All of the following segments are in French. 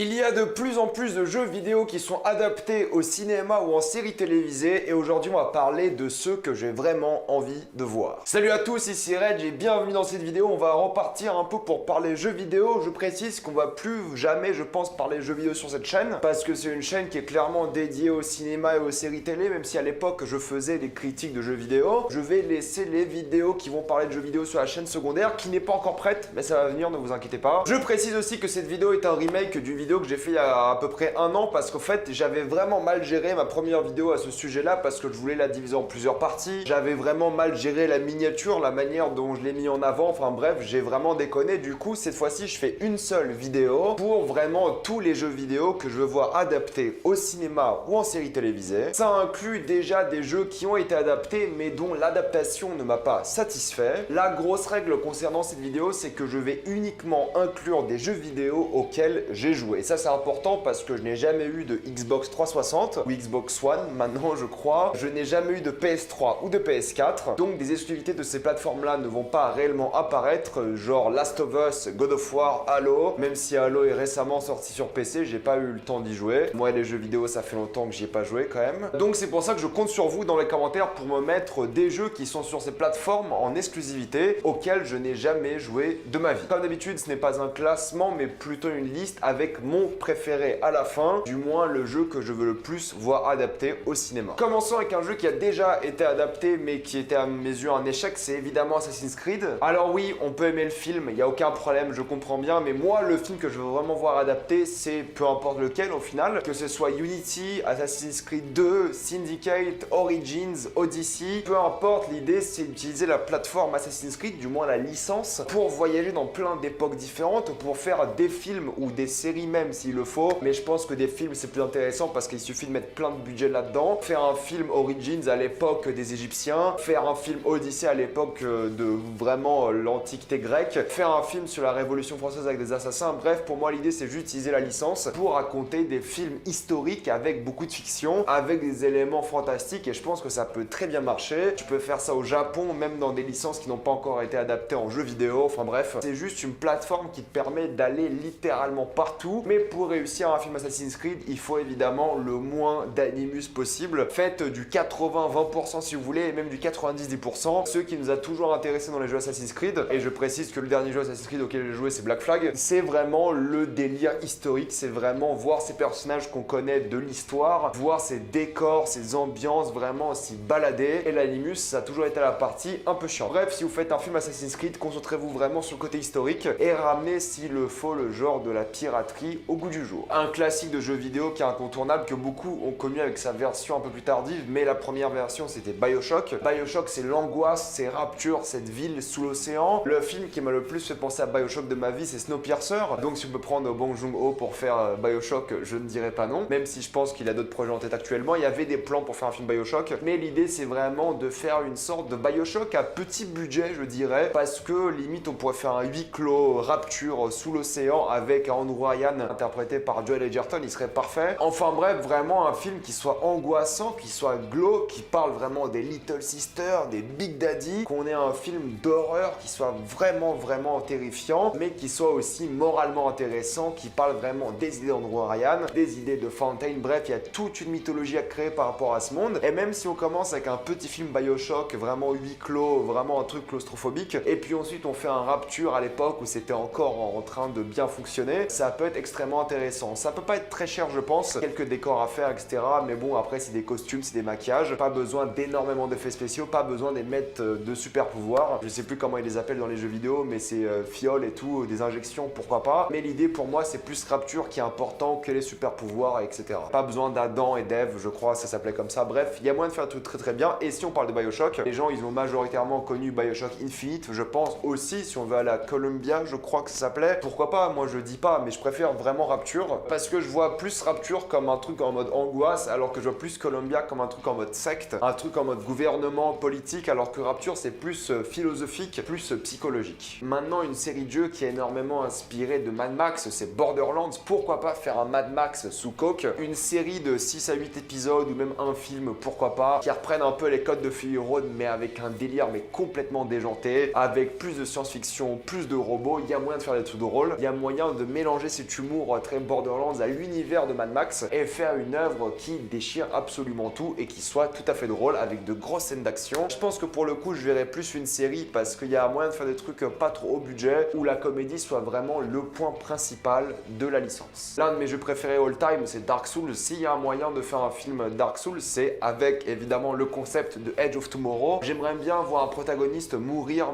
Il y a de plus en plus de jeux vidéo qui sont adaptés au cinéma ou en série télévisée et aujourd'hui on va parler de ceux que j'ai vraiment envie de voir. Salut à tous, ici Reg et bienvenue dans cette vidéo. On va repartir un peu pour parler jeux vidéo. Je précise qu'on va plus jamais, je pense, parler jeux vidéo sur cette chaîne parce que c'est une chaîne qui est clairement dédiée au cinéma et aux séries télé, même si à l'époque je faisais des critiques de jeux vidéo. Je vais laisser les vidéos qui vont parler de jeux vidéo sur la chaîne secondaire qui n'est pas encore prête, mais ça va venir, ne vous inquiétez pas. Je précise aussi que cette vidéo est un remake d'une vidéo que j'ai fait il y a à peu près un an parce qu'en fait j'avais vraiment mal géré ma première vidéo à ce sujet là parce que je voulais la diviser en plusieurs parties. J'avais vraiment mal géré la miniature, la manière dont je l'ai mis en avant, enfin bref, j'ai vraiment déconné. Du coup cette fois-ci je fais une seule vidéo pour vraiment tous les jeux vidéo que je veux voir adaptés au cinéma ou en série télévisée. Ça inclut déjà des jeux qui ont été adaptés mais dont l'adaptation ne m'a pas satisfait. La grosse règle concernant cette vidéo, c'est que je vais uniquement inclure des jeux vidéo auxquels j'ai joué. Et ça c'est important parce que je n'ai jamais eu de Xbox 360 ou Xbox One maintenant je crois. Je n'ai jamais eu de PS3 ou de PS4. Donc des exclusivités de ces plateformes là ne vont pas réellement apparaître, genre Last of Us, God of War, Halo. Même si Halo est récemment sorti sur PC, j'ai pas eu le temps d'y jouer. Moi les jeux vidéo ça fait longtemps que j'y ai pas joué quand même. Donc c'est pour ça que je compte sur vous dans les commentaires pour me mettre des jeux qui sont sur ces plateformes en exclusivité auxquels je n'ai jamais joué de ma vie. Comme d'habitude ce n'est pas un classement mais plutôt une liste avec mon préféré à la fin, du moins le jeu que je veux le plus voir adapté au cinéma. Commençons avec un jeu qui a déjà été adapté mais qui était à mes yeux un échec, c'est évidemment Assassin's Creed. Alors oui, on peut aimer le film, il n'y a aucun problème, je comprends bien, mais moi le film que je veux vraiment voir adapté, c'est peu importe lequel au final, que ce soit Unity, Assassin's Creed 2, Syndicate, Origins, Odyssey, peu importe, l'idée c'est d'utiliser la plateforme Assassin's Creed, du moins la licence, pour voyager dans plein d'époques différentes, pour faire des films ou des séries même s'il le faut, mais je pense que des films c'est plus intéressant parce qu'il suffit de mettre plein de budget là-dedans. Faire un film Origins à l'époque des Égyptiens, faire un film Odyssey à l'époque de vraiment l'antiquité grecque, faire un film sur la Révolution française avec des assassins, bref, pour moi l'idée c'est juste d'utiliser la licence pour raconter des films historiques avec beaucoup de fiction, avec des éléments fantastiques et je pense que ça peut très bien marcher. Tu peux faire ça au Japon, même dans des licences qui n'ont pas encore été adaptées en jeux vidéo, enfin bref, c'est juste une plateforme qui te permet d'aller littéralement partout, mais pour réussir un film Assassin's Creed, il faut évidemment le moins d'animus possible. Faites du 80-20% si vous voulez, et même du 90-10%. Ce qui nous a toujours intéressé dans les jeux Assassin's Creed, et je précise que le dernier jeu Assassin's Creed auquel j'ai joué c'est Black Flag, c'est vraiment le délire historique, c'est vraiment voir ces personnages qu'on connaît de l'histoire, voir ces décors, ces ambiances, vraiment s'y balader, et l'animus ça a toujours été la partie un peu chiante. Bref, si vous faites un film Assassin's Creed, concentrez-vous vraiment sur le côté historique, et ramenez s'il le faut le genre de la piraterie au goût du jour. Un classique de jeu vidéo qui est incontournable, que beaucoup ont connu avec sa version un peu plus tardive, mais la première version c'était BioShock. BioShock c'est l'angoisse, c'est Rapture, cette ville sous l'océan. Le film qui m'a le plus fait penser à BioShock de ma vie c'est Snowpiercer, donc si on peut prendre Bong Joon-ho pour faire BioShock, je ne dirais pas non, même si je pense qu'il a d'autres projets en tête actuellement. Il y avait des plans pour faire un film BioShock, mais l'idée c'est vraiment de faire une sorte de BioShock à petit budget je dirais, parce que limite on pourrait faire un huis clos Rapture sous l'océan avec Andrew Ryan interprété par Joel Edgerton, il serait parfait. Enfin bref, vraiment un film qui soit angoissant, qui soit glauque, qui parle vraiment des Little Sisters, des Big Daddy, qu'on ait un film d'horreur qui soit vraiment terrifiant, mais qui soit aussi moralement intéressant, qui parle vraiment des idées d'Andrew Ryan, des idées de Fontaine, bref, il y a toute une mythologie à créer par rapport à ce monde. Et même si on commence avec un petit film BioShock, vraiment huis clos, vraiment un truc claustrophobique, et puis ensuite on fait un Rapture à l'époque où c'était encore en train de bien fonctionner, ça peut être extrêmement intéressant. Ça peut pas être très cher je pense, quelques décors à faire etc, mais bon après c'est des costumes, c'est des maquillages, pas besoin d'énormément d'effets spéciaux, pas besoin d'émettre de super pouvoirs, je sais plus comment ils les appellent dans les jeux vidéo, mais c'est fioles et tout, des injections pourquoi pas, mais l'idée pour moi c'est plus Rapture qui est important que les super pouvoirs etc. Pas besoin d'Adam et d'Eve, je crois ça s'appelait comme ça, bref, il y a moyen de faire tout très bien. Et si on parle de BioShock, les gens ils ont majoritairement connu BioShock Infinite, je pense aussi, si on veut aller à Columbia je crois que ça s'appelait, pourquoi pas, moi je dis pas, mais je préfère vraiment Rapture, parce que je vois plus Rapture comme un truc en mode angoisse, alors que je vois plus Columbia comme un truc en mode secte, un truc en mode gouvernement politique, alors que Rapture c'est plus philosophique, plus psychologique. Maintenant une série de jeux qui est énormément inspirée de Mad Max, c'est Borderlands, pourquoi pas faire un Mad Max sous coke, une série de 6 à 8 épisodes ou même un film, pourquoi pas, qui reprennent un peu les codes de Fury Road mais avec un délire mais complètement déjanté, avec plus de science-fiction, plus de robots, il y a moyen de faire des trucs drôles, il y a moyen de mélanger cet humour humour très Borderlands à l'univers de Mad Max et faire une œuvre qui déchire absolument tout et qui soit tout à fait drôle avec de grosses scènes d'action. Je pense que pour le coup je verrais plus une série parce qu'il y a moyen de faire des trucs pas trop haut budget où la comédie soit vraiment le point principal de la licence. L'un de mes jeux préférés all time c'est Dark Souls. S'il y a un moyen de faire un film Dark Souls, c'est avec évidemment le concept de Edge of Tomorrow. J'aimerais bien voir un protagoniste mourir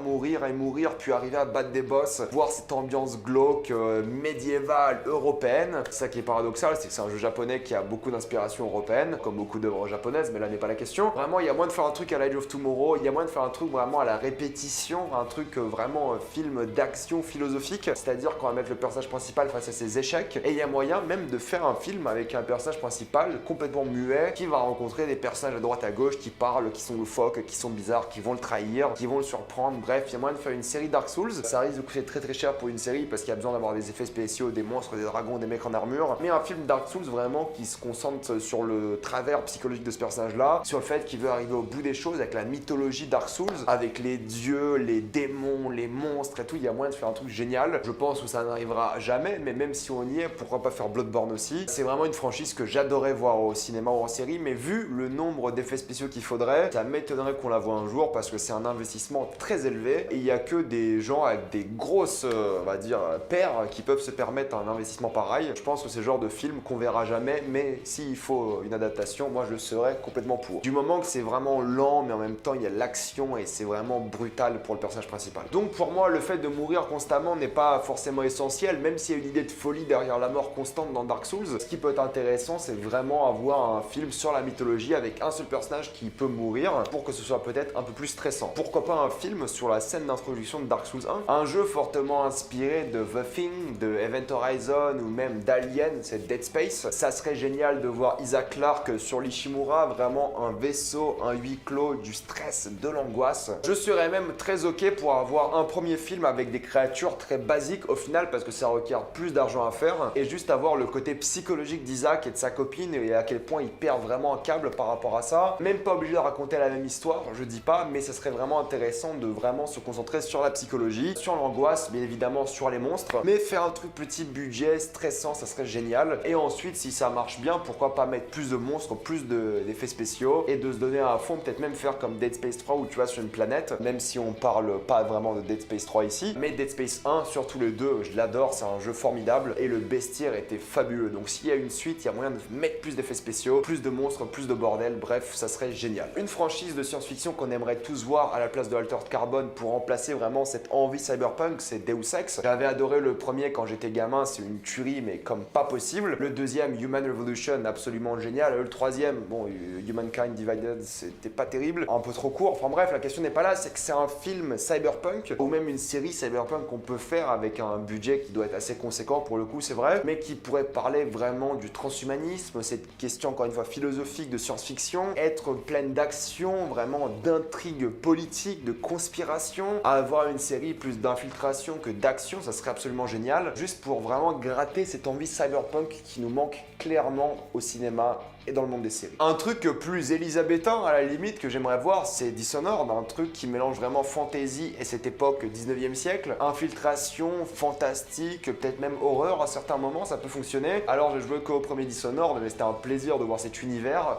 puis arriver à battre des boss, voir cette ambiance glauque, médiévale, européenne. C'est ça qui est paradoxal, c'est que c'est un jeu japonais qui a beaucoup d'inspiration européenne, comme beaucoup d'œuvres japonaises, mais là n'est pas la question. Vraiment, il y a moyen de faire un truc à l'Edge of Tomorrow, il y a moyen de faire un truc vraiment à la répétition, un truc vraiment film d'action philosophique, c'est-à-dire qu'on va mettre le personnage principal face à ses échecs, et il y a moyen même de faire un film avec un personnage principal complètement muet, qui va rencontrer des personnages à droite à gauche qui parlent, qui sont loufoques, qui sont bizarres, qui vont le trahir, qui vont le surprendre, bref, il y a moyen de faire une série Dark Souls. Ça risque de coûter très très cher pour une série parce qu'il y a besoin d'avoir des effets spéciaux, des monstres, des dragons, des mecs en armure, mais un film Dark Souls vraiment qui se concentre sur le travers psychologique de ce personnage-là, sur le fait qu'il veut arriver au bout des choses avec la mythologie Dark Souls, avec les dieux, les démons, les monstres et tout, il y a moyen de faire un truc génial. Je pense que ça n'arrivera jamais, mais même si on y est, pourquoi pas faire Bloodborne aussi. C'est vraiment une franchise que j'adorais voir au cinéma ou en série, mais vu le nombre d'effets spéciaux qu'il faudrait, ça m'étonnerait qu'on la voit un jour parce que c'est un investissement très élevé et il y a que des gens avec des grosses, on va dire, paires qui peuvent se permettre un investissement pareil. Je pense que c'est le genre de film qu'on verra jamais, mais s'il faut une adaptation, moi je serais complètement pour. Du moment que c'est vraiment lent, mais en même temps il y a l'action et c'est vraiment brutal pour le personnage principal. Donc pour moi, le fait de mourir constamment n'est pas forcément essentiel, même s'il y a une idée de folie derrière la mort constante dans Dark Souls. Ce qui peut être intéressant, c'est vraiment avoir un film sur la mythologie avec un seul personnage qui peut mourir pour que ce soit peut-être un peu plus stressant. Pourquoi pas un film sur la scène d'introduction de Dark Souls 1, un jeu fortement inspiré de The Thing, de Event Horizon ou même d'Alien, c'est Dead Space. Ça serait génial de voir Isaac Clarke sur l'Ishimura, vraiment un vaisseau, un huis clos, du stress, de l'angoisse. Je serais même très ok pour avoir un premier film avec des créatures très basiques au final parce que ça requiert plus d'argent à faire et juste avoir le côté psychologique d'Isaac et de sa copine et à quel point il perd vraiment un câble par rapport à ça. Même pas obligé de raconter la même histoire, je dis pas, mais ça serait vraiment intéressant de vraiment se concentrer sur la psychologie, sur l'angoisse, bien évidemment sur les monstres, mais faire un truc petit budget, stressant, ça serait génial. Et ensuite, si ça marche bien, pourquoi pas mettre plus de monstres, plus d'effets spéciaux et de se donner à fond, peut-être même faire comme Dead Space 3 où tu vas sur une planète, même si on parle pas vraiment de Dead Space 3 ici, mais Dead Space 1, surtout les deux, je l'adore, c'est un jeu formidable et le bestiaire était fabuleux. Donc s'il y a une suite, il y a moyen de mettre plus d'effets spéciaux, plus de monstres, plus de bordel, bref, ça serait génial. Une franchise de science-fiction qu'on aimerait tous voir à la place de Altered Carbon pour remplacer vraiment cette envie cyberpunk, c'est Deus Ex. J'avais adoré le premier quand j'étais gamin, c'est une tuerie mais comme pas possible. Le deuxième, Human Revolution, absolument génial. Le troisième, bon, Humankind Divided, c'était pas terrible, un peu trop court. Enfin bref, la question n'est pas là, c'est que c'est un film cyberpunk ou même une série cyberpunk qu'on peut faire avec un budget qui doit être assez conséquent pour le coup, c'est vrai, mais qui pourrait parler vraiment du transhumanisme, cette question encore une fois philosophique de science-fiction, être pleine d'action, vraiment d'intrigue politique, de conspiration, avoir une série plus d'infiltration que d'action, ça serait absolument génial, juste pour vraiment gratter cette envie cyberpunk qui nous manque clairement au cinéma et dans le monde des séries. Un truc plus élisabétain à la limite que j'aimerais voir, c'est Dishonored, un truc qui mélange vraiment fantasy et cette époque 19e siècle, infiltration, fantastique, peut-être même horreur à certains moments, ça peut fonctionner. Alors j'ai joué qu'au premier Dishonored, mais c'était un plaisir de voir cet univers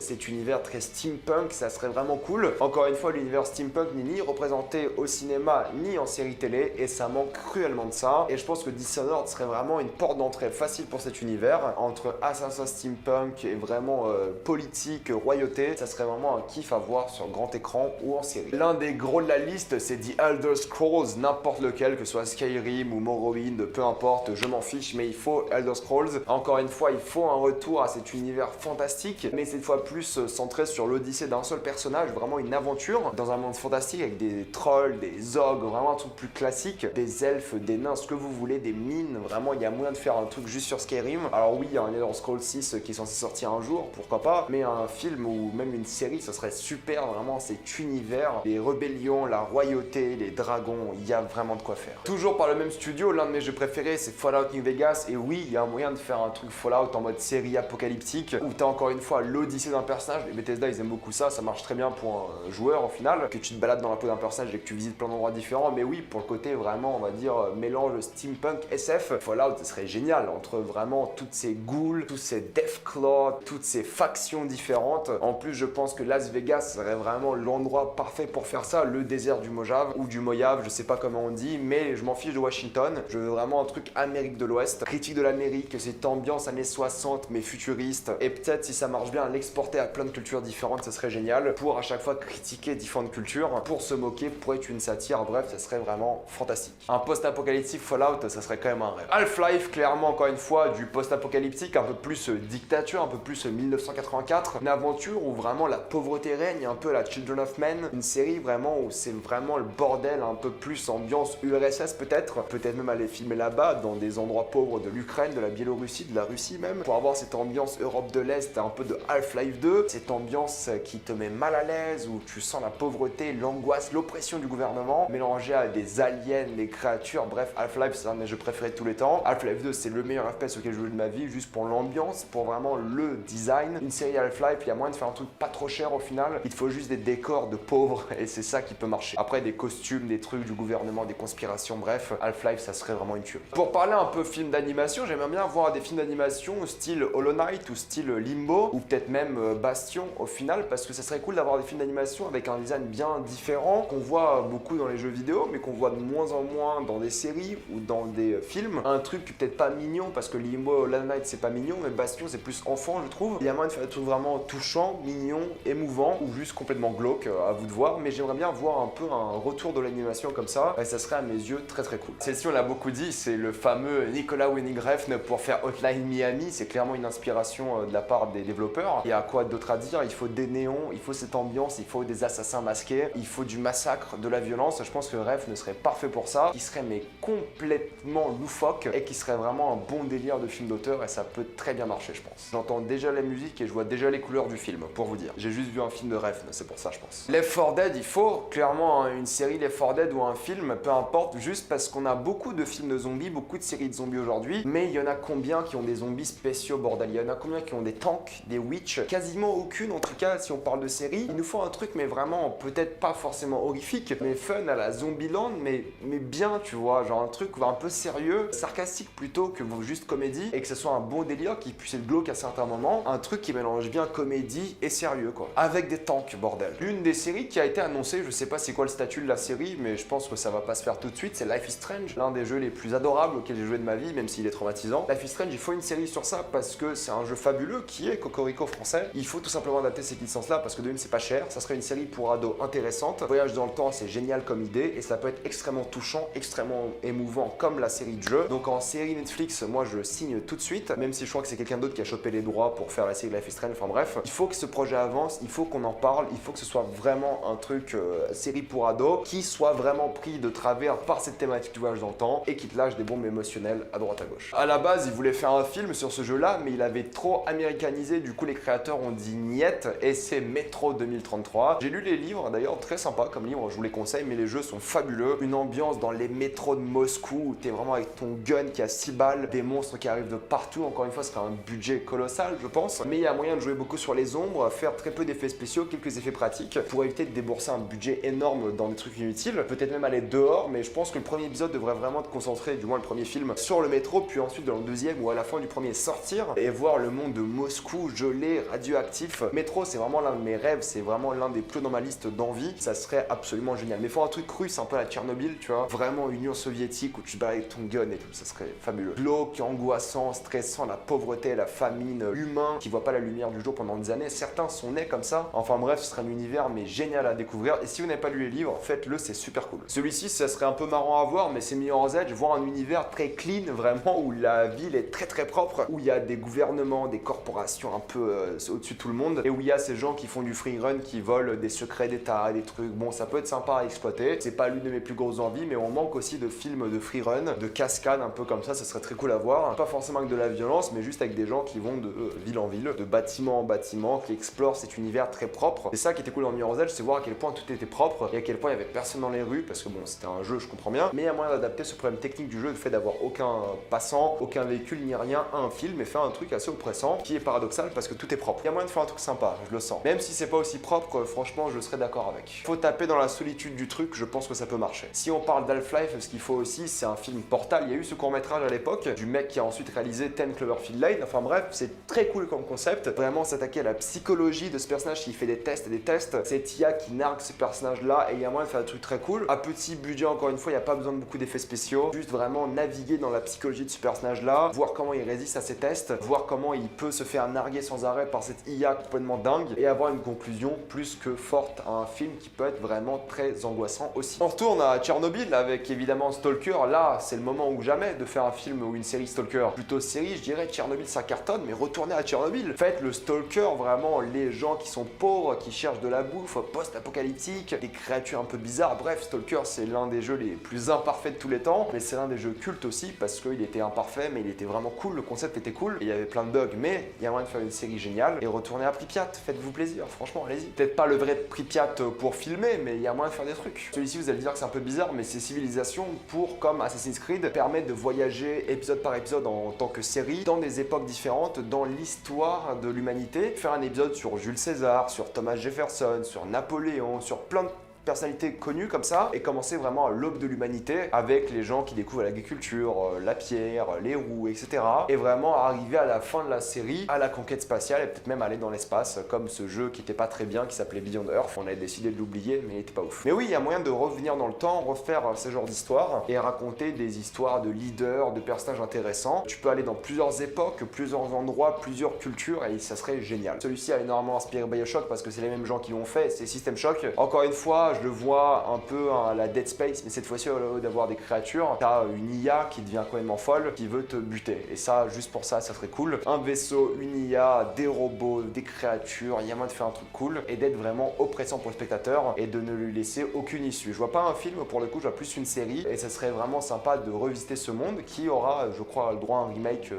très steampunk, ça serait vraiment cool. Encore une fois, l'univers steampunk n'est ni représenté au cinéma ni en série télé et ça manque cruellement de ça. Et je pense que Dishonored serait vraiment une porte d'entrée facile pour cet univers, entre assassin steampunk et vraiment politique, royauté, ça serait vraiment un kiff à voir sur grand écran ou en série. L'un des gros de la liste, c'est The Elder Scrolls, n'importe lequel, que ce soit Skyrim ou Morrowind, peu importe, je m'en fiche, mais il faut Elder Scrolls. Encore une fois, il faut un retour à cet univers fantastique, mais cette fois plus centré sur l'odyssée d'un seul personnage, vraiment une aventure dans un monde fantastique avec des trolls, des ogres, vraiment un truc plus classique, des elfes, des nains, ce que vous voulez, des mines, vraiment il y a moyen de faire un truc juste sur Skyrim. Alors oui, il y a un Elder Scrolls 6 qui est censé sortir un jour, pour pourquoi pas, mais un film ou même une série, ça serait super, vraiment, cet univers, les rébellions, la royauté, les dragons, il y a vraiment de quoi faire. Toujours par le même studio, l'un de mes jeux préférés, c'est Fallout New Vegas, et oui, il y a un moyen de faire un truc Fallout en mode série apocalyptique, où t'as encore une fois l'odyssée d'un personnage. Les Bethesda, ils aiment beaucoup ça marche très bien pour un joueur au final, que tu te balades dans la peau d'un personnage et que tu visites plein d'endroits différents, mais oui, pour le côté vraiment, on va dire, mélange steampunk SF, Fallout, ce serait génial, entre vraiment toutes ces ghouls, tous ces Deathclaw, toutes ces factions différentes. En plus, je pense que Las Vegas serait vraiment l'endroit parfait pour faire ça, le désert du Mojave, ou du Mojave, je sais pas comment on dit, mais je m'en fiche de Washington, je veux vraiment un truc Amérique de l'Ouest, critique de l'Amérique, cette ambiance années 60, mais futuriste, et peut-être si ça marche bien, l'exporter à plein de cultures différentes, ça serait génial, pour à chaque fois critiquer différentes cultures, pour se moquer, pour être une satire, bref, ça serait vraiment fantastique. Un post-apocalyptique Fallout, ça serait quand même un rêve. Half-Life, clairement, encore une fois, du post-apocalyptique, un peu plus dictature, un peu plus 1984, une aventure où vraiment la pauvreté règne, un peu la Children of Men, une série vraiment où c'est vraiment le bordel, un peu plus ambiance URSS peut-être même aller filmer là-bas, dans des endroits pauvres de l'Ukraine, de la Biélorussie, de la Russie même, pour avoir cette ambiance Europe de l'Est, un peu de Half-Life 2, cette ambiance qui te met mal à l'aise, où tu sens la pauvreté, l'angoisse, l'oppression du gouvernement, mélangée à des aliens, des créatures, bref, Half-Life c'est un de mes jeux préférés de tous les temps. Half-Life 2 c'est le meilleur FPS auquel j'ai joué de ma vie, juste pour l'ambiance, pour vraiment le design. Une série Half-Life, il y a moyen de faire un truc pas trop cher au final, il te faut juste des décors de pauvres et c'est ça qui peut marcher. Après des costumes, des trucs du gouvernement, des conspirations, bref, Half-Life ça serait vraiment une tuerie. Pour parler un peu film d'animation, j'aimerais bien voir des films d'animation style Hollow Knight ou style Limbo, ou peut-être même Bastion au final, parce que ça serait cool d'avoir des films d'animation avec un design bien différent, qu'on voit beaucoup dans les jeux vidéo, mais qu'on voit de moins en moins dans des séries ou dans des films. Un truc peut-être pas mignon, parce que Limbo, Hollow Knight c'est pas mignon, mais Bastion c'est plus enfant je trouve. Il y a moyen de faire des trucs vraiment touchants, mignons, émouvants, ou juste complètement glauques, à vous de voir, mais j'aimerais bien voir un peu un retour de l'animation comme ça, et ça serait à mes yeux très très cool. Celle-ci on l'a beaucoup dit, c'est le fameux Nicolas Winding Refn pour faire Hotline Miami, c'est clairement une inspiration de la part des développeurs. Il y a quoi d'autre à dire? Il faut des néons, il faut cette ambiance, il faut des assassins masqués, il faut du massacre, de la violence. Je pense que Refn serait parfait pour ça, qui serait mais complètement loufoque et qui serait vraiment un bon délire de film d'auteur, et ça peut très bien marcher je pense. J'entends déjà la musique et je vois déjà les couleurs du film, pour vous dire. J'ai juste vu un film de Refn, c'est pour ça je pense. Left 4 Dead, il faut clairement une série Left 4 Dead ou un film, peu importe, juste parce qu'on a beaucoup de films de zombies, beaucoup de séries de zombies aujourd'hui, mais il y en a combien qui ont des zombies spéciaux bordel? Il y en a combien qui ont des tanks, des witch? Quasiment aucune en tout cas si on parle de série. Il nous faut un truc mais vraiment peut-être pas forcément horrifique, mais fun à la Zombieland, mais bien tu vois, genre un truc un peu sérieux, sarcastique plutôt que juste comédie, et que ce soit un bon délire qui puisse être glauque à certains moments, un truc qui mélange bien comédie et sérieux quoi, avec des tanks bordel. L'une des séries qui a été annoncée, je sais pas c'est quoi le statut de la série, mais je pense que ça va pas se faire tout de suite, c'est Life is Strange, l'un des jeux les plus adorables auxquels j'ai joué de ma vie, même s'il est traumatisant. Life is Strange, il faut une série sur ça parce que c'est un jeu fabuleux qui est Cocorico français. Il faut tout simplement adapter cette licence-là parce que d'une, c'est pas cher, ça serait une série pour ados intéressante. Voyage dans le temps, c'est génial comme idée et ça peut être extrêmement touchant, extrêmement émouvant comme la série de jeu. Donc en série Netflix, moi je signe tout de suite, même si je crois que c'est quelqu'un d'autre qui a chopé les droits pour faire la série Life is Strange, enfin bref. Il faut que ce projet avance, il faut qu'on en parle, il faut que ce soit vraiment un truc série pour ados qui soit vraiment pris de travers par cette thématique du voyage dans le temps et qui te lâche des bombes émotionnelles à droite à gauche. À la base, ils voulaient faire un film sur ce jeu-là, mais il avait trop américanisé, du coup les créateurs ont dit niet et c'est Metro 2033. J'ai lu les livres, d'ailleurs très sympa comme livre, je vous les conseille, mais les jeux sont fabuleux. Une ambiance dans les métros de Moscou où t'es vraiment avec ton gun qui a 6 balles, des monstres qui arrivent de partout, encore une fois ce serait un budget colossal je pense, mais il y a moyen de jouer beaucoup sur les ombres, faire très peu d'effets spéciaux, quelques effets pratiques, pour éviter de débourser un budget énorme dans des trucs inutiles, peut-être même aller dehors, mais je pense que le premier épisode devrait vraiment te concentrer, du moins le premier film, sur le métro, puis ensuite dans le deuxième ou à la fin du premier sortir et voir le monde de Moscou gelé, radioactif. Métro c'est vraiment l'un de mes rêves, c'est vraiment l'un des plus dans ma liste d'envie, ça serait absolument génial. Mais faut un truc russe, un peu à la Tchernobyl, tu vois, vraiment Union soviétique où tu te balades avec ton gun et tout, ça serait fabuleux. Glauque, angoissant, stressant, la pauvreté, la famine, humain qui voit pas la lumière du jour pendant des années, certains sont nés comme ça. Enfin bref, ce serait un univers mais génial à découvrir, et si vous n'avez pas lu les livres, faites-le, c'est super cool. Celui-ci, ça serait un peu marrant à voir, mais c'est Mirror's Edge, voir un univers très clean, vraiment, où la ville est très très propre, où il y a des gouvernements, des corporations un peu au-dessus de tout le monde, et où il y a ces gens qui font du free run, qui volent des secrets d'État, des trucs. Bon, ça peut être sympa à exploiter, c'est pas l'une de mes plus grosses envies, mais on manque aussi de films de free run, de cascade un peu comme ça serait très cool à voir. Pas forcément avec de la violence, mais juste avec des gens qui vont de ville en ville, de bâtiment en bâtiment, qui explore cet univers très propre. C'est ça qui était cool dans Mirror's Edge, c'est voir à quel point tout était propre et à quel point il y avait personne dans les rues, parce que bon, c'était un jeu, je comprends bien, mais il y a moyen d'adapter ce problème technique du jeu, le fait d'avoir aucun passant, aucun véhicule ni rien à un film, et faire un truc assez oppressant, qui est paradoxal parce que tout est propre. Il y a moyen de faire un truc sympa, je le sens. Même si c'est pas aussi propre, franchement, je serais d'accord avec. Faut taper dans la solitude du truc, je pense que ça peut marcher. Si on parle d'Half-Life, ce qu'il faut aussi, c'est un film Portal. Il y a eu ce court-métrage à l'époque, du mec qui a ensuite réalisé 10 Cloverfield Lane. Enfin bref, c'est très cool comme concept. Vraiment s'attaquer à la psychologie de ce personnage qui fait des tests et des tests. C'est IA qui nargue ce personnage-là, et il y a moyen de faire des trucs très cool. À petit budget, encore une fois, il n'y a pas besoin de beaucoup d'effets spéciaux. Juste vraiment naviguer dans la psychologie de ce personnage-là, voir comment il résiste à ses tests, voir comment il peut se faire narguer sans arrêt par cette IA complètement dingue, et avoir une conclusion plus que forte à un film qui peut être vraiment très angoissant aussi. On retourne à Tchernobyl avec évidemment Stalker. Là, c'est le moment ou jamais de faire un film ou une série Stalker. Plutôt série, je dirais. Tchernobyl, ça cartonne, mais retournez à Tchernobyl. Faites le Stalker, vraiment les gens qui sont pauvres, qui cherchent de la bouffe, post-apocalyptique, des créatures un peu bizarres. Bref, Stalker, c'est l'un des jeux les plus imparfaits de tous les temps, mais c'est l'un des jeux cultes aussi parce qu'il était imparfait, mais il était vraiment cool. Le concept était cool, et il y avait plein de bugs, mais il y a moyen de faire une série géniale. Et retournez à Pripyat, faites-vous plaisir, franchement, allez-y. Peut-être pas le vrai Pripyat pour filmer, mais il y a moyen de faire des trucs. Celui-ci, vous allez dire que c'est un peu bizarre, mais c'est Civilization pour, comme Assassin's Creed, permettre de voyager épisode par épisode en tant que série, dans des époques différentes, dans l'histoire de l'humanité. Faire un épisode sur Jules César, sur Thomas Jefferson, sur Napoléon, sur plein de personnalités connues comme ça, et commencer vraiment à l'aube de l'humanité avec les gens qui découvrent l'agriculture, la pierre, les roues, etc. Et vraiment arriver à la fin de la série à la conquête spatiale, et peut-être même aller dans l'espace, comme ce jeu qui était pas très bien, qui s'appelait Beyond Earth. On avait décidé de l'oublier, mais il était pas ouf. Mais oui, il y a moyen de revenir dans le temps, refaire ce genre d'histoire et raconter des histoires de leaders, de personnages intéressants. Tu peux aller dans plusieurs époques, plusieurs endroits, plusieurs cultures, et ça serait génial. Celui-ci a énormément inspiré BioShock parce que c'est les mêmes gens qui l'ont fait, c'est System Shock. Encore une fois, je le vois un peu à la Dead Space, mais cette fois-ci, au lieu d'avoir des créatures, t'as une IA qui devient complètement folle, qui veut te buter. Et ça, juste pour ça, ça serait cool. Un vaisseau, une IA, des robots, des créatures, il y a moyen de faire un truc cool et d'être vraiment oppressant pour le spectateur et de ne lui laisser aucune issue. Je vois pas un film pour le coup, je vois plus une série, et ça serait vraiment sympa de revisiter ce monde qui aura, je crois, le droit à un remake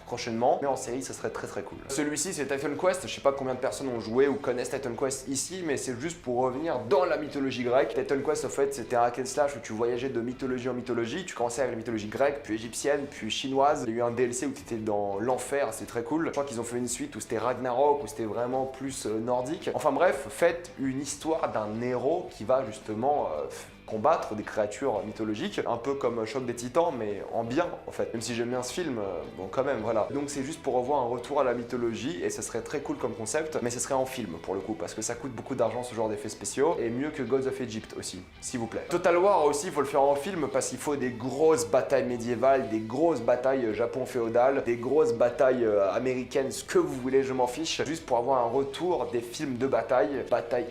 prochainement, mais en série, ça serait très très cool. Celui-ci, c'est Titan Quest. Je sais pas combien de personnes ont joué ou connaissent Titan Quest ici, mais c'est juste pour revenir dans la mythologie grecque. Titan Quest, en fait, c'était un hack and slash où tu voyageais de mythologie en mythologie. Tu commençais avec la mythologie grecque, puis égyptienne, puis chinoise. Il y a eu un DLC où tu étais dans l'enfer, c'est très cool. Je crois qu'ils ont fait une suite où c'était Ragnarok, où c'était vraiment plus nordique. Enfin bref, faites une histoire d'un héros qui va justement combattre des créatures mythologiques, un peu comme Choc des Titans, mais en bien en fait. Même si j'aime bien ce film, bon quand même, voilà. Donc c'est juste pour revoir un retour à la mythologie, et ça serait très cool comme concept, mais ce serait en film pour le coup, parce que ça coûte beaucoup d'argent ce genre d'effets spéciaux, et mieux que Gods of Egypt aussi, s'il vous plaît. Total War aussi, il faut le faire en film, parce qu'il faut des grosses batailles médiévales, des grosses batailles Japon féodal, des grosses batailles américaines, ce que vous voulez, je m'en fiche, juste pour avoir un retour des films de bataille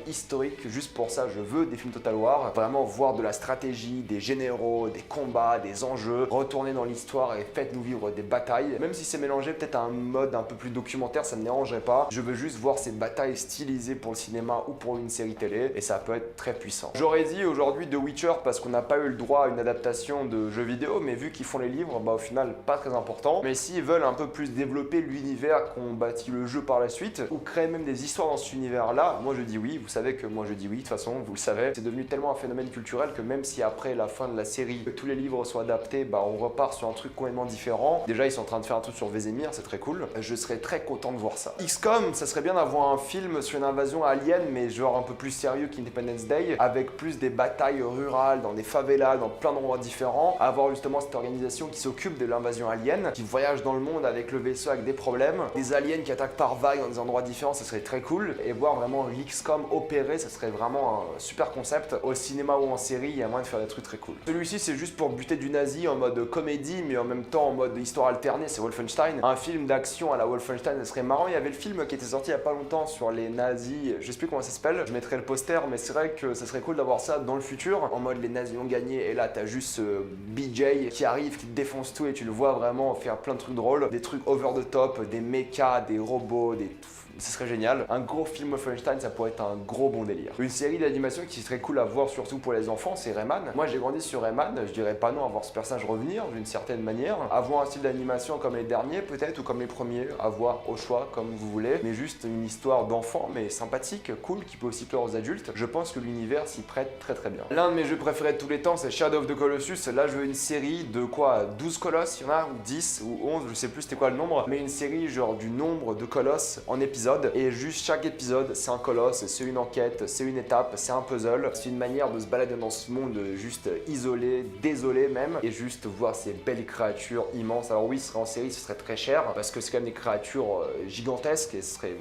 historiques. Juste pour ça, je veux des films Total War, vraiment voir de la stratégie, des généraux, des combats, des enjeux, retournez dans l'histoire et faites-nous vivre des batailles. Même si c'est mélangé peut-être à un mode un peu plus documentaire, ça me dérangerait pas. Je veux juste voir ces batailles stylisées pour le cinéma ou pour une série télé, et ça peut être très puissant. J'aurais dit aujourd'hui The Witcher parce qu'on n'a pas eu le droit à une adaptation de jeux vidéo, mais vu qu'ils font les livres, bah au final pas très important. Mais s'ils veulent un peu plus développer l'univers qu'ont bâti le jeu par la suite, ou créer même des histoires dans cet univers-là, moi je dis oui. Vous savez que moi je dis oui, de toute façon, vous le savez. C'est devenu tellement un phénomène culturel que même si après la fin de la série, tous les livres sont adaptés, bah on repart sur un truc complètement différent. Déjà ils sont en train de faire un truc sur Vézémir, c'est très cool. Je serais très content de voir ça. XCOM, ça serait bien d'avoir un film sur une invasion alien, mais genre un peu plus sérieux qu'Independence Day, avec plus des batailles rurales, dans des favelas, dans plein d'endroits différents. Avoir justement cette organisation qui s'occupe de l'invasion alien, qui voyage dans le monde avec le vaisseau avec des problèmes, des aliens qui attaquent par vagues dans des endroits différents, ça serait très cool. Et voir vraiment XCOM opérer, ça serait vraiment un super concept. Au cinéma ou en série, il y a moyen de faire des trucs très cool. Celui-ci, c'est juste pour buter du nazi en mode comédie, mais en même temps en mode histoire alternée, c'est Wolfenstein. Un film d'action à la Wolfenstein, ça serait marrant. Il y avait le film qui était sorti il y a pas longtemps sur les nazis, je sais plus comment ça s'appelle, je mettrai le poster, mais c'est vrai que ça serait cool d'avoir ça dans le futur, en mode les nazis ont gagné, et là t'as juste BJ qui arrive, qui te défonce tout, et tu le vois vraiment faire plein de trucs drôles, des trucs over the top, des mechas, des robots, des ce serait génial. Un gros film Wolfenstein, ça pourrait être un gros bon délire. Une série d'animation qui serait cool à voir, surtout pour les enfants, c'est Rayman. Moi j'ai grandi sur Rayman, je dirais pas non à voir ce personnage revenir d'une certaine manière. Avoir un style d'animation comme les derniers peut-être, ou comme les premiers, à voir au choix comme vous voulez. Mais juste une histoire d'enfant, mais sympathique, cool, qui peut aussi plaire aux adultes. Je pense que l'univers s'y prête très très bien. L'un de mes jeux préférés de tous les temps, c'est Shadow of the Colossus. Là je veux une série de quoi, 12 colosses, il y en a, ou 10 ou 11, je sais plus c'était quoi le nombre, mais une série genre du nombre de colosses en épisode, et juste chaque épisode c'est un colosse, c'est une enquête, c'est une étape, c'est un puzzle, c'est une manière de se balader dans ce monde juste isolé, désolé même, et juste voir ces belles créatures immenses. Alors oui, ce serait en série, ce serait très cher, parce que c'est quand même des créatures gigantesques, et ce serait...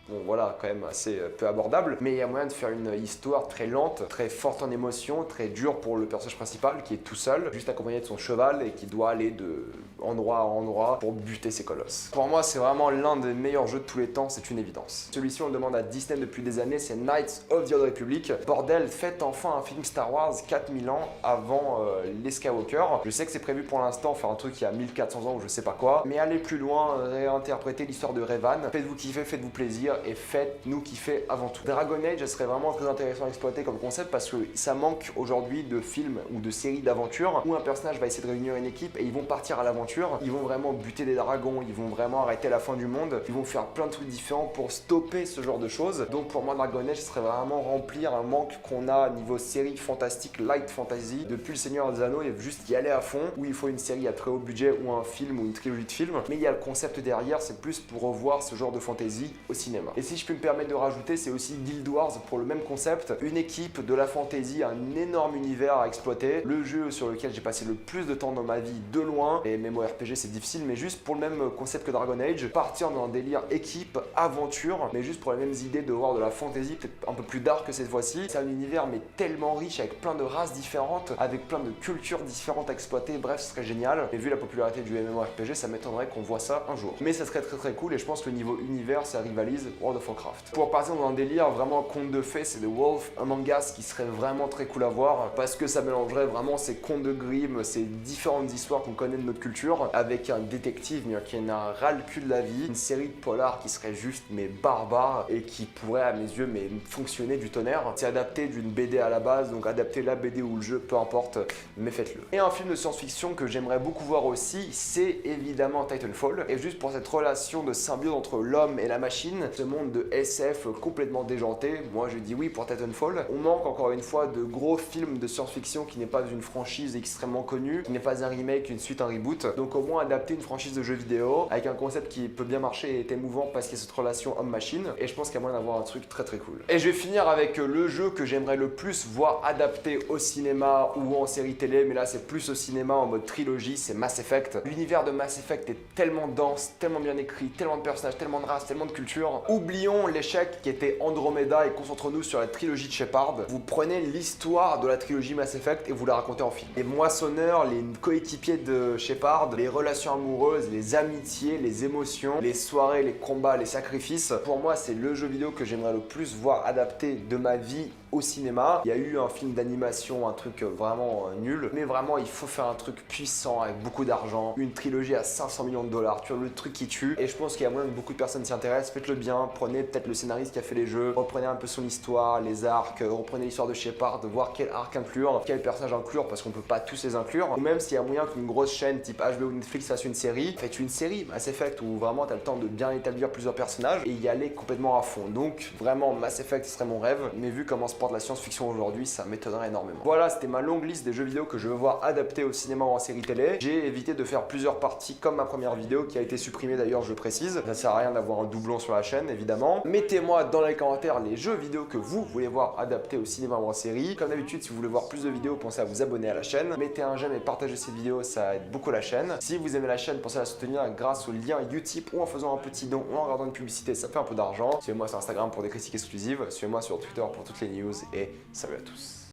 Bon voilà, quand même assez peu abordable, mais il y a moyen de faire une histoire très lente, très forte en émotion, très dure pour le personnage principal qui est tout seul, juste accompagné de son cheval et qui doit aller de endroit à endroit pour buter ses colosses. Pour moi, c'est vraiment l'un des meilleurs jeux de tous les temps, c'est une évidence. Celui-ci, on le demande à Disney depuis des années, c'est Knights of the Old Republic. Bordel, faites enfin un film Star Wars 4000 ans avant les Skywalker. Je sais que c'est prévu pour l'instant, faire un truc il y a 1400 ans ou je sais pas quoi, mais allez plus loin, réinterpréter l'histoire de Revan. Faites-vous kiffer, faites-vous plaisir, et faites-nous kiffer avant tout. Dragon Age serait vraiment très intéressant à exploiter comme concept parce que ça manque aujourd'hui de films ou de séries d'aventure où un personnage va essayer de réunir une équipe et ils vont partir à l'aventure, ils vont vraiment buter des dragons, ils vont vraiment arrêter la fin du monde, ils vont faire plein de trucs différents pour stopper ce genre de choses. Donc pour moi, Dragon Age serait vraiment remplir un manque qu'on a niveau série fantastique, light fantasy. Depuis le Seigneur des Anneaux, il faut juste y aller à fond, où il faut une série à très haut budget ou un film ou une trilogie de films, mais il y a le concept derrière, c'est plus pour revoir ce genre de fantasy au cinéma. Et si je peux me permettre de rajouter, c'est aussi Guild Wars pour le même concept, une équipe, de la fantasy, un énorme univers à exploiter, le jeu sur lequel j'ai passé le plus de temps dans ma vie de loin, et MMORPG c'est difficile, mais juste pour le même concept que Dragon Age, partir dans un délire équipe, aventure, mais juste pour les mêmes idées de voir de la fantasy, peut-être un peu plus dark que cette fois-ci. C'est un univers mais tellement riche avec plein de races différentes, avec plein de cultures différentes à exploiter, bref ce serait génial. Et vu la popularité du MMORPG, ça m'étonnerait qu'on voit ça un jour. Mais ça serait très très cool et je pense que le niveau univers ça rivalise World of Warcraft. Pour partir dans un délire vraiment conte de fées, c'est The Wolf Among Us qui serait vraiment très cool à voir parce que ça mélangerait vraiment ces contes de Grimm, ces différentes histoires qu'on connaît de notre culture avec un détective mais qui n'a ras le cul de la vie, une série de polars qui serait juste mais barbare et qui pourrait à mes yeux mais fonctionner du tonnerre. C'est adapté d'une BD à la base, donc adapter la BD ou le jeu, peu importe, mais faites-le. Et un film de science-fiction que j'aimerais beaucoup voir aussi, c'est évidemment Titanfall. Et juste pour cette relation de symbiose entre l'homme et la machine, ce monde de SF complètement déjanté, moi je dis oui pour Titanfall. On manque encore une fois de gros films de science-fiction qui n'est pas une franchise extrêmement connue, qui n'est pas un remake, une suite, un reboot. Donc au moins adapter une franchise de jeux vidéo avec un concept qui peut bien marcher et est émouvant parce qu'il y a cette relation homme-machine. Et je pense qu'il y a moyen d'avoir un truc très très cool. Et je vais finir avec le jeu que j'aimerais le plus voir adapté au cinéma ou en série télé, mais là c'est plus au cinéma en mode trilogie, c'est Mass Effect. L'univers de Mass Effect est tellement dense, tellement bien écrit, tellement de personnages, tellement de races, tellement de cultures. Oublions l'échec qui était Andromeda et concentrons-nous sur la trilogie de Shepard. Vous prenez l'histoire de la trilogie Mass Effect et vous la racontez en film. Les moissonneurs, les coéquipiers de Shepard, les relations amoureuses, les amitiés, les émotions, les soirées, les combats, les sacrifices. Pour moi, c'est le jeu vidéo que j'aimerais le plus voir adapté de ma vie au cinéma. Il y a eu un film d'animation, un truc vraiment nul, mais vraiment il faut faire un truc puissant avec beaucoup d'argent, une trilogie à 500 millions de dollars, tu vois, le truc qui tue. Et je pense qu'il y a moyen que beaucoup de personnes s'y intéressent. Faites-le bien, prenez peut-être le scénariste qui a fait les jeux, reprenez un peu son histoire, les arcs, reprenez l'histoire de Shepard, voir quel arc inclure, quel personnage inclure, parce qu'on peut pas tous les inclure. Ou même s'il y a moyen qu'une grosse chaîne type HBO ou Netflix fasse une série, faites une série Mass Effect où vraiment t'as le temps de bien établir plusieurs personnages et y aller complètement à fond. Donc vraiment Mass Effect ce serait mon rêve, mais vu comment se porte la science-fiction aujourd'hui, ça m'étonnerait énormément. Voilà, c'était ma longue liste des jeux vidéo que je veux voir adaptés au cinéma ou en série télé. J'ai évité de faire plusieurs parties comme ma première vidéo qui a été supprimée d'ailleurs, je précise. Ça sert à rien d'avoir un doublon sur la chaîne évidemment. Mettez-moi dans les commentaires les jeux vidéo que vous voulez voir adaptés au cinéma ou en série. Comme d'habitude, si vous voulez voir plus de vidéos, pensez à vous abonner à la chaîne. Mettez un j'aime et partagez cette vidéo, ça aide beaucoup la chaîne. Si vous aimez la chaîne, pensez à la soutenir grâce au lien Utip ou en faisant un petit don ou en regardant une publicité, ça fait un peu d'argent. Suivez-moi sur Instagram pour des critiques exclusives. Suivez-moi sur Twitter pour toutes les news et salut à tous.